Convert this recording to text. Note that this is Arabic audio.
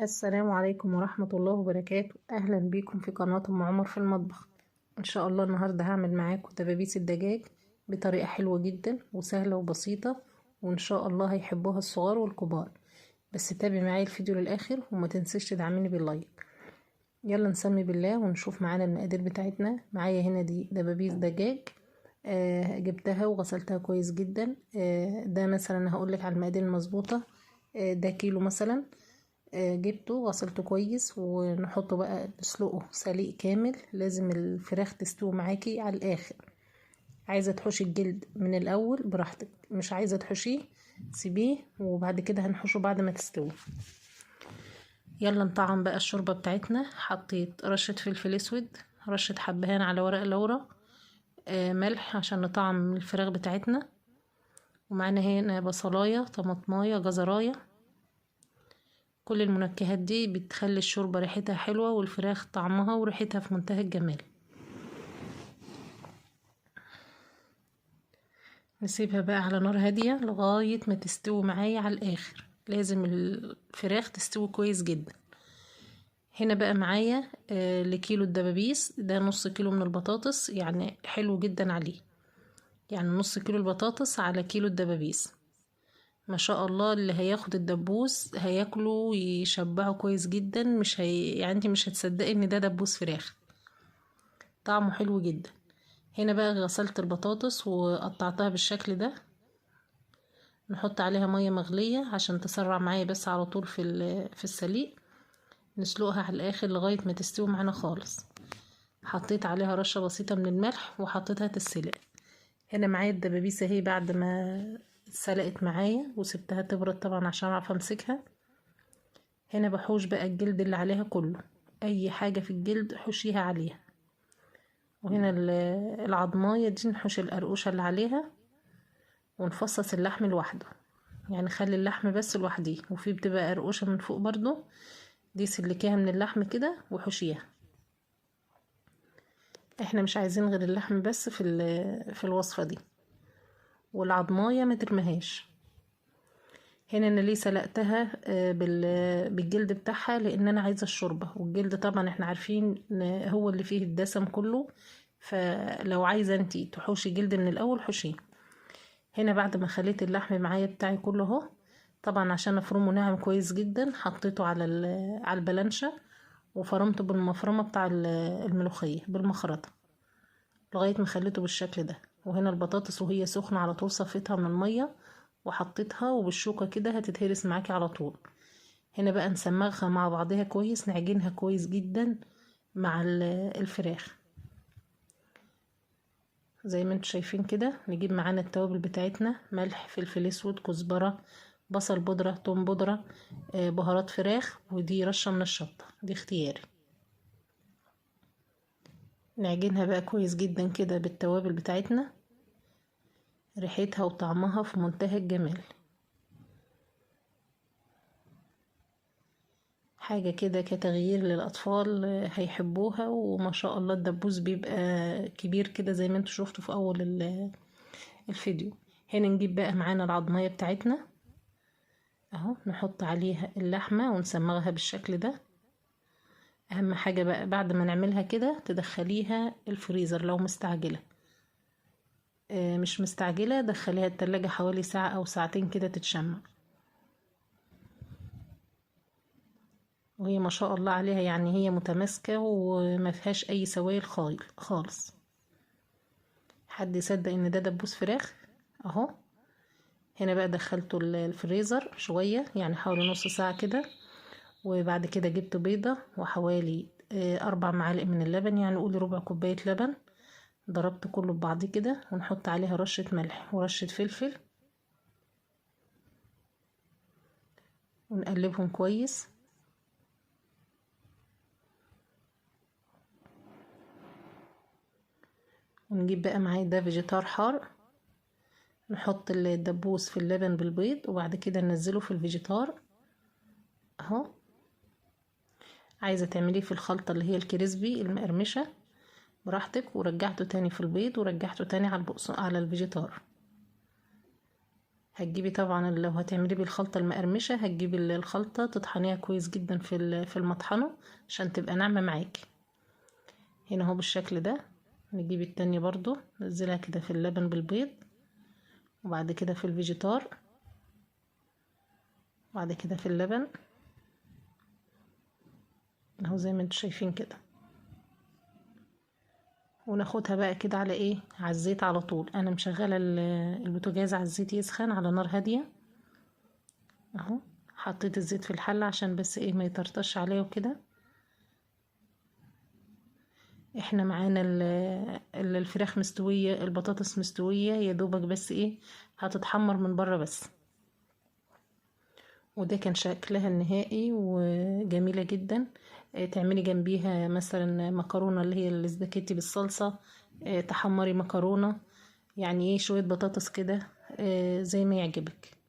السلام عليكم ورحمة الله وبركاته. أهلا بيكم في قناة أم عمر في المطبخ. إن شاء الله النهاردة هعمل معاكم دبابيس الدجاج بطريقة حلوة جدا وسهلة وبسيطة، وإن شاء الله هيحبوها الصغار والكبار. بس تابعي معايا الفيديو للآخر وما تنسيش تدعميني باللايك. يلا نسمي بالله ونشوف معانا المقادير بتاعتنا. معايا هنا دي دبابيس دجاج، جبتها وغسلتها كويس جدا. ده مثلا هقولك على المقادير المظبوطة. ده كيلو مثلا. جبته غسلته كويس، ونحطه بقى نسلقه سليق كامل. لازم الفراخ تستوي معاكي على الاخر. عايزه تحشي الجلد من الاول براحتك، مش عايزه تحشيه سيبيه وبعد كده هنحشه بعد ما تستوي. يلا نطعم بقى الشوربه بتاعتنا. حطيت رشه فلفل اسود، رشه حبهان على ورق لورا، ملح عشان نطعم الفراخ بتاعتنا. ومعانا هنا بصلايه، طماطمايه، جزرايه. كل المنكهات دي بتخلي الشوربة ريحتها حلوة والفراخ طعمها وريحتها في منتهى الجمال. نسيبها بقى على نار هادية لغاية ما تستوي معايا على الآخر. لازم الفراخ تستوي كويس جدا. هنا بقى معايا لكيلو الدبابيس ده نص كيلو من البطاطس، يعني حلو جدا عليه. يعني نص كيلو البطاطس على كيلو الدبابيس. ما شاء الله اللي هياخد الدبوس هياكله ويشبعه كويس جدا. يعني انت مش هتصدقي ان ده دبوس فراخ، طعمه حلو جدا. هنا بقى غسلت البطاطس وقطعتها بالشكل ده. نحط عليها مية مغلية عشان تسرع معايا بس على طول في السليق. نسلقها على الاخر لغاية ما تستوي معانا خالص. حطيت عليها رشة بسيطة من الملح وحطيتها تتسلق. هنا معايا الدبابيس اهي بعد ما اتسلقت معايا وسبتها تبرد طبعا عشان اعرف امسكها. هنا بحوش بقى الجلد اللي عليها كله، اي حاجة في الجلد حشيها عليها. وهنا العضماية دي نحوش القرقوشة اللي عليها، ونفصص اللحم لوحده. يعني خلي اللحم بس لوحديه، وفي بتبقى قرقوشة من فوق برضو دي سلكيها من اللحم كده وحشيها. احنا مش عايزين غير اللحم بس في الوصفة دي، والعضماية ما ترمهاش. هنا انا ليه سلقتها بالجلد بتاعها؟ لان انا عايزة الشوربة، والجلد طبعا احنا عارفين ان هو اللي فيه الدسم كله. فلو عايزة انتي تحوشي جلد من الاول حشيه. هنا بعد ما خليت اللحم معايا بتاعي كله اهو، طبعا عشان افرمه ناعم كويس جدا حطيته على البلانشة، وفرمته بالمفرمة بتاع الملوخية بالمخرطة لغاية ما خليته بالشكل ده. وهنا البطاطس وهي سخنة على طول صفيتها من المية وحطيتها، وبالشوكة كده هتتهرس معاكي على طول. هنا بقى نسمغها مع بعضها كويس، نعجنها كويس جدا مع الفراخ زي ما انتوا شايفين كده. نجيب معانا التوابل بتاعتنا: ملح، فلفل اسود، كزبرة، بصل بودرة، توم بودرة، بهارات فراخ، ودي رشة من الشطة دي اختياري. نعجنها بقى كويس جدا كده بالتوابل بتاعتنا. ريحتها وطعمها في منتهى الجمال، حاجة كده كتغيير للأطفال هيحبوها. وما شاء الله الدبوس بيبقى كبير كده زي ما انتوا شفتوا في أول الفيديو. هنا نجيب بقى معانا العضمية بتاعتنا اهو، نحط عليها اللحمة ونسمغها بالشكل ده. اهم حاجة بقى بعد ما نعملها كده تدخليها الفريزر لو مستعجلة. مش مستعجلة دخليها التلاجة حوالي ساعة او ساعتين كده تتشمع. وهي ما شاء الله عليها يعني هي متماسكة وما فيهاش اي سوائل خالص. حد يصدق ان ده دبوس فراخ اهو. هنا بقى دخلته الفريزر شوية، يعني حوالي نص ساعة كده. وبعد كده جبت بيضة وحوالي 4 معالق من اللبن، يعني قولي ربع كوباية لبن. ضربت كله ببعض كده، ونحط عليها رشة ملح ورشة فلفل، ونقلبهم كويس. ونجيب بقى معاه ده فيجيتار حار، نحط الدبوس في اللبن بالبيض وبعد كده ننزله في الفيجيتار اهو. عايزة تعمليه في الخلطة اللي هي الكريسبي المقرمشة براحتك، ورجعته تاني في البيض ورجعته تاني على الفيجيتار. هتجيبي طبعا لو هتعملي بالخلطة المقرمشة هتجيبي الخلطة تطحنيها كويس جدا في المطحنة عشان تبقى ناعمة معاكي. هنا اهو بالشكل ده. نجيب التانية برضو ننزلها كده في اللبن بالبيض، وبعد كده في الفيجيتار، وبعد كده في اللبن اهو زي ما انتوا شايفين كده. وناخدها بقى كده على ايه، على الزيت على طول. انا مشغله البوتاجاز على الزيت يسخن على نار هاديه اهو. حطيت الزيت في الحله عشان بس ايه ما يطرطش عليه وكده. احنا معانا الفراخ مستويه، البطاطس مستويه يا دوبك، بس ايه هتتحمر من بره بس. وده كان شكلها النهائي وجميله جدا. تعملي جنبيها مثلا مكرونه اللي هي الاسباجيتي بالصلصه، تحمري مكرونه، يعني ايه شويه بطاطس كده، زي ما يعجبك.